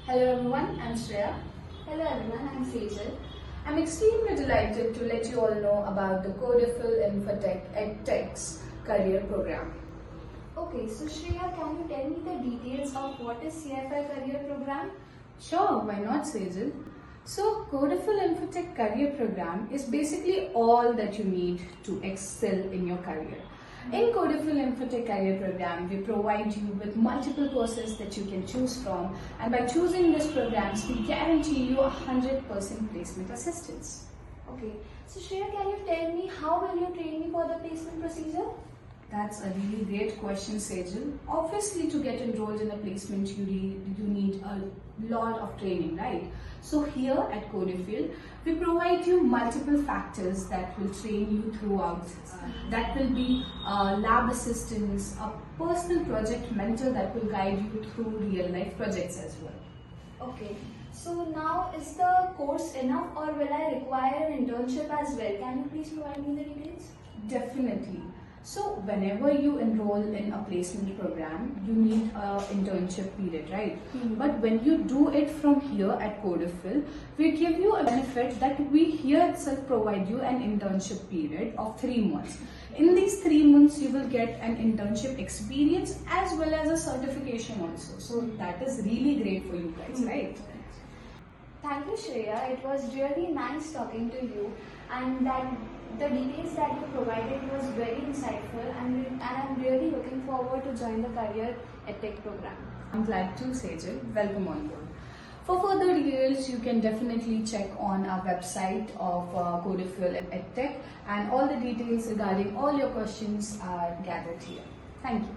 Hello everyone, I'm Shreya. Hello everyone, I'm Sejal. I'm extremely delighted to let you all know about the Codifil Infotech EdTech's career program. Okay, so Shreya, can you tell me the details of what is CFI career program? Sure, why not, Sejal? So, Codifil Infotech career program is basically all that you need to excel in your career. In Codifil Infotech career program, we provide you with multiple courses that you can choose from, and by choosing these programs, we guarantee you 100% placement assistance. Okay, so Shreya, can you tell me how will you train me for the placement procedure? That's a really great question, Sejal. Obviously, to get enrolled in a placement, you need a lot of training, right? So here at Codifil, we provide you multiple factors that will train you throughout. That will be lab assistance, a personal project mentor that will guide you through real life projects as well. Okay, so now is the course enough or will I require an internship as well? Can you please provide me the details? Definitely. So whenever you enroll in a placement program, you need an internship period, right? But when you do it from here at Codifil, we give you a benefit that we here itself provide you an internship period of 3 months. In these 3 months, you will get an internship experience as well as a certification also. So that is really great for you guys, right? Thank you, Shreya. It was really nice talking to you, and that the details that you provided was very insightful, and I'm really looking forward to join the career EdTech program. I'm glad to, Sejal. Welcome on board. For further details, you can definitely check on our website of Codifil EdTech, and all the details regarding all your questions are gathered here. Thank you.